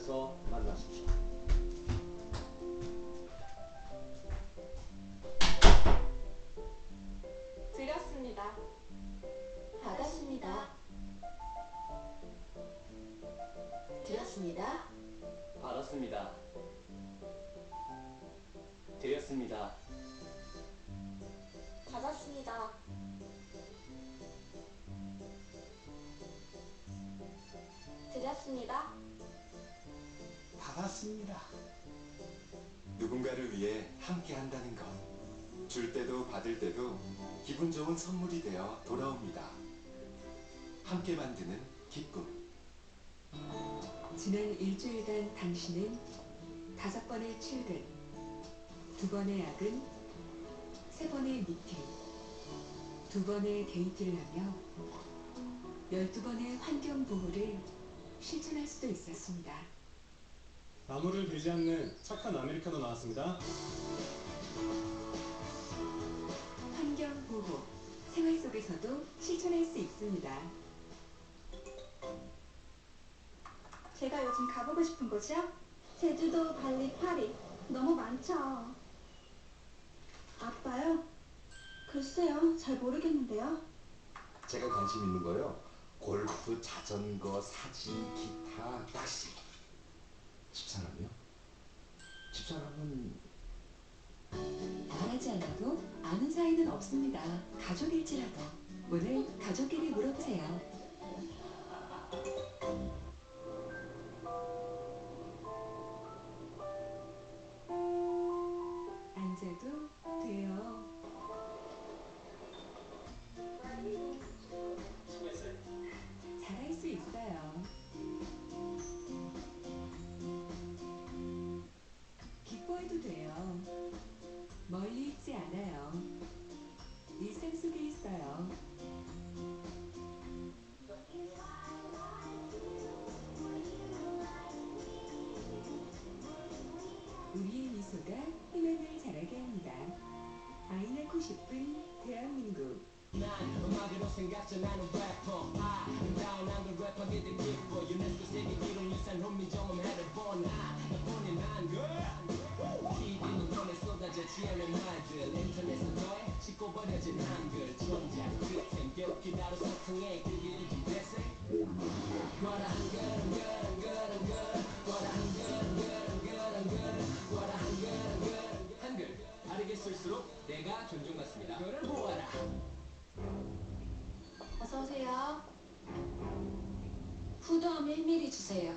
앞에서 만나십시오. 드렸습니다. 받았습니다. 드렸습니다. 받았습니다. 드렸습니다. 받았습니다. 드렸습니다. 받았습니다. 누군가를 위해 함께 한다는 것. 줄 때도 받을 때도 기분 좋은 선물이 되어 돌아옵니다. 함께 만드는 기쁨. 지난 일주일간 당신은 5번의 출근, 2번의 야근, 3번의 미팅, 2번의 데이트를 하며 12번의 환경보호를 실천할 수도 있었습니다. 나무를 베지 않는 착한 아메리카노 나왔습니다. 환경보호, 생활 속에서도 실천할 수 있습니다. 제가 요즘 가보고 싶은 곳이요? 제주도, 발리, 파리. 너무 많죠. 아빠요? 글쎄요, 잘 모르겠는데요. 제가 관심 있는 거요. 골프, 자전거, 사진, 기타, 낚시. 집사람이요? 집사람은 말하지 않아도 아는 사이는 없습니다. 가족일지라도 오늘 가족끼리 물어보세요. 앉아도 돼요. 잘할 수 있어요. 기뻐해도 돼요. 멀리 있지 않아요. 일상 속에 있어요. 우리의 미소가 희망을 자라게 합니다. 아이 낳고 싶은 대한민국. 음악으로 생각져 나는 래퍼 아름다운 한글 랩하게 된 기뻐 유네스코 세계 기록유산 훈민정음 해를 나뿐인 한글 TV는 눈에 쏟아져 취하는 말들 인터넷은 더해 씻고 버려진 한글 전작 끝엔 벽기 다루 소통해 그 길이 기대세 뭐라 한글 뭐라 한글 다르게 쓸수록 내가 존중받습니다. 그를 보아라. 어서오세요. 후두함 1mm 주세요.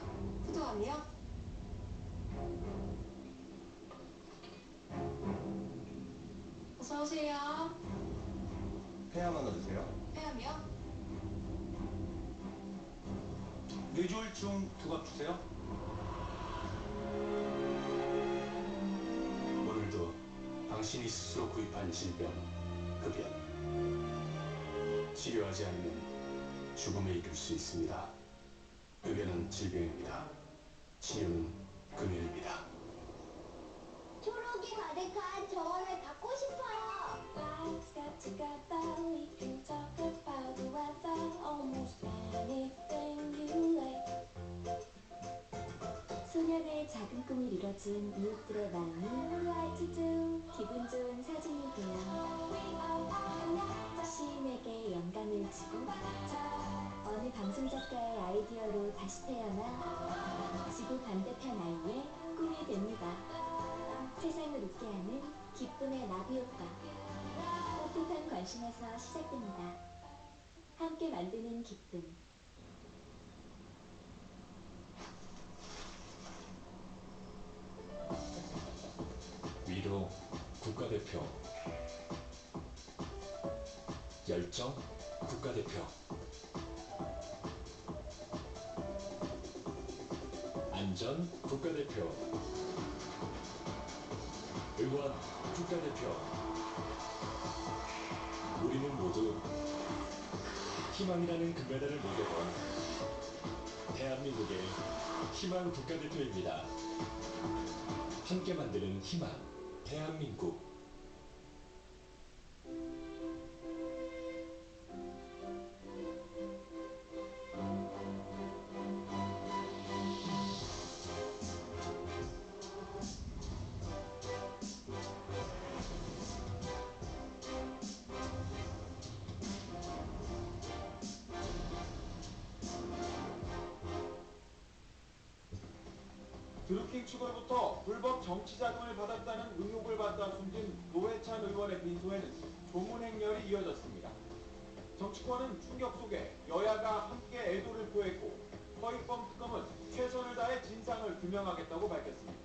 후두함이요? 어서오세요. 폐암 하나 주세요. 폐암이요? 뇌졸중 2갑 주세요. 오늘도 당신이 스스로 구입한 질병, 흡연. 치료하지 않으면 죽음에 이를 수 있습니다. 흡연은 질병입니다. 치료는 금연입니다. 초록이 가득한 정원을 갖고 싶어요. Life's got together, we can talk about the weather, almost anything you like. 소년의 작은 꿈을 이뤄준 이웃들의 마음이 What to do 기분 좋은 사진이 되어 시인에게 영감을 주고 어느 방송 작가의 아이디어로 다시 태어나 지구 반대편 아이의 꿈이 됩니다. 세상을 웃게 하는 기쁨의 나비 효과. 따뜻한 관심에서 시작됩니다. 함께 만드는 기쁨. 위로 국가대표, 열정 국가대표, 안전 국가대표, 응원 국가대표. 우리는 모두 희망이라는 금메달을 목에 건 대한민국의 희망 국가대표입니다. 함께 만드는 희망, 대한민국. 드루킹 측으로부터 불법 정치 자금을 받았다는 의혹을 받다 숨진 노회찬 의원의 빈소에는 조문 행렬이 이어졌습니다. 정치권은 충격 속에 여야가 함께 애도를 표했고 허익범 특검은 최선을 다해 진상을 규명하겠다고 밝혔습니다.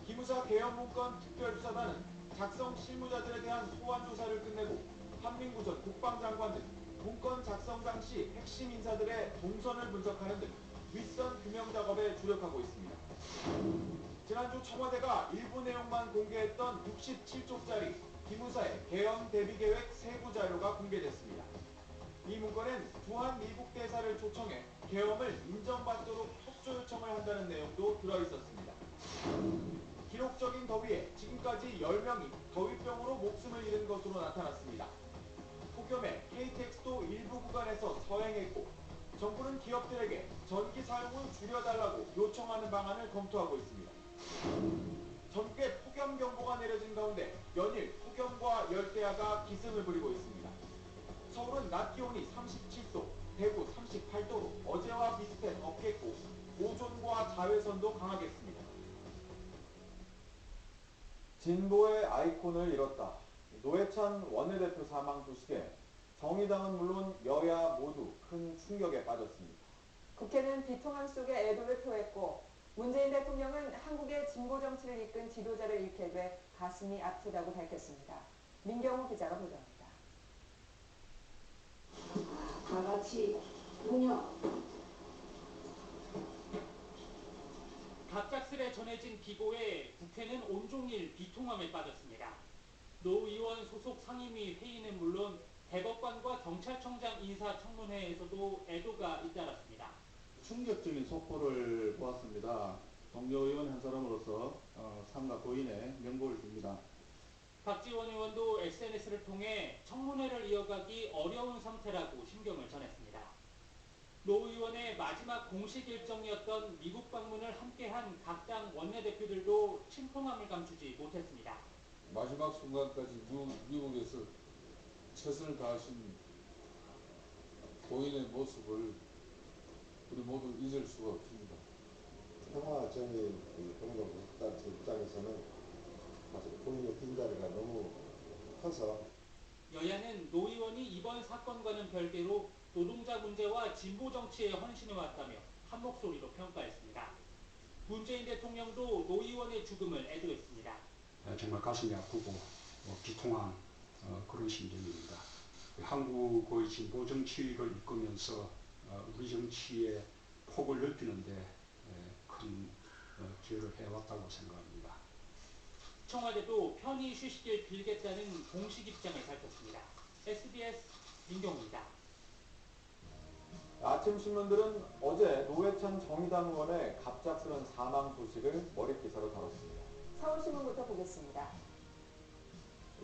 기무사 개헌 문건 특별수사단은 작성 실무자들에 대한 소환 조사를 끝내고 한민구 전 국방장관 등 문건 작성 당시 핵심 인사들의 동선을 분석하는 등 윗선 규명 작업에 주력하고 있습니다. 지난주 청와대가 일부 내용만 공개했던 67쪽짜리 기무사의 개헌 대비 계획 세부 자료가 공개됐습니다. 이 문건엔 주한 미국 대사를 초청해 계엄을 인정받도록 협조 요청을 한다는 내용도 들어있었습니다. 기록적인 더위에 지금까지 10명이 더위병으로 목숨을 잃은 것으로 나타났습니다. 폭염에 KTX도 일부 구간에서 서행했고 정부는 기업들에게 전기 사용을 줄여달라고 요청하는 방안을 검토하고 있습니다. 전국에 폭염경보가 내려진 가운데 연일 폭염과 열대야가 기승을 부리고 있습니다. 서울은 낮 기온이 37도, 대구 38도로 어제와 비슷해 덥겠고 오존과 자외선도 강하겠습니다. 진보의 아이콘을 잃었다. 노회찬 원내대표 사망 소식에 정의당은 물론 여야 모두 큰 충격에 빠졌습니다. 국회는 비통함 속에 애도를 표했고 문재인 대통령은 한국의 진보 정치를 이끈 지도자를 잃게 돼 가슴이 아프다고 밝혔습니다. 민경호 기자가 보도합니다. 다 같이 운영. 갑작스레 전해진 비고에 국회는 온종일 비통함에 빠졌습니다. 노 의원 소속 상임위 회의는 물론 대법관과 경찰청장 인사청문회에서도 애도가 잇따랐습니다. 충격적인 속보를 보았습니다. 동료 의원 한 사람으로서 삼가 고인의 명복을 빕니다. 박지원 의원도 SNS를 통해 청문회를 이어가기 어려운 상태라고 심경을 전했습니다. 노 의원의 마지막 공식 일정이었던 미국 방문을 함께한 각 당 원내대표들도 침통함을 감추지 못했습니다. 마지막 순간까지 미국에서 최선을 다하신 고인의 모습을 우리 모두 잊을 수가 없습니다. 평화정의 공동국단체 입장에서는 고인의 빈자리가 너무 커서 여야는 노 의원이 이번 사건과는 별개로 노동자 문제와 진보 정치에 헌신해왔다며 한 목소리로 평가했습니다. 문재인 대통령도 노 의원의 죽음을 애도했습니다. 정말 가슴이 아프고 비통한 그런 심정입니다. 한국의 진보 정치를 이끌면서 우리 정치의 폭을 넓히는 데 큰 기여를 해왔다고 생각합니다. 청와대도 편히 쉬시길 빌겠다는 공식 입장을 밝혔습니다. SBS 민경호입니다. 아침 신문들은 어제 노회찬 정의당 의원의 갑작스런 사망 소식을 머릿기사로 다뤘습니다. 서울신문부터 보겠습니다.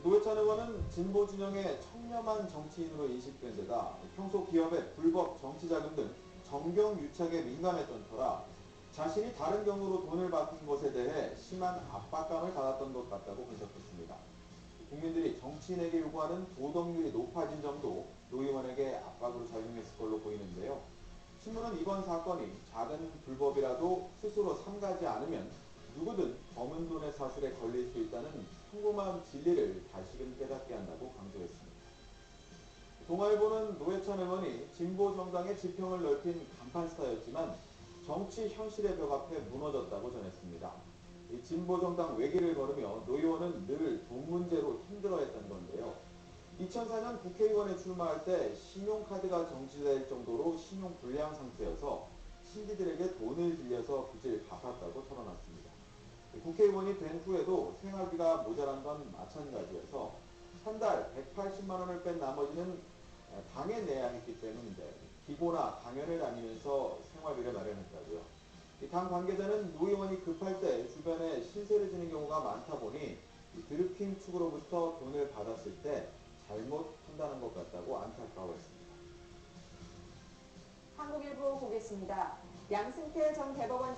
노회찬 의원은 진보 진영의 청렴한 정치인으로 인식된 데다 평소 기업의 불법 정치자금 등 정경 유착에 민감했던 터라 자신이 다른 경로로 돈을 받은 것에 대해 심한 압박감을 받았던 것 같다고 분석했습니다. 국민들이 정치인에게 요구하는 도덕률이 높아진 점도 노 의원에게 압박으로 작용했을 걸로 보이는데요. 신문은 이번 사건이 작은 불법이라도 스스로 삼가지 않으면 누구든 검은 돈의 사슬에 걸릴 수 있다는 평범한 진리를 다시금 깨닫게 한다고 강조했습니다. 동아일보는 노회찬 의원이 진보 정당의 지평을 넓힌 간판 스타였지만 정치 현실의 벽 앞에 무너졌다고 전했습니다. 이 진보 정당 외길을 걸으며 노 의원은 늘 돈 문제로 힘들어했던 건데요. 2004년 국회의원에 출마할 때 신용카드가 정지될 정도로 신용불량 상태여서 신기들에게 돈을 빌려서 빚을 갚았다고 털어놨습니다. 국회의원이 된 후에도 생활비가 모자란 건 마찬가지여서 한 달 180만 원을 뺀 나머지는 당에 내야 했기 때문인데 기고나 강연을 다니면서 생활비를 마련했다고요. 당 관계자는 노 의원이 급할 때 주변에 신세를 지는 경우가 많다 보니 드루킹 측으로부터 돈을 받았을 때 잘못 판단한 것 같다고 안타까워했습니다. 한국일보 보겠습니다. 양승태 전 대법원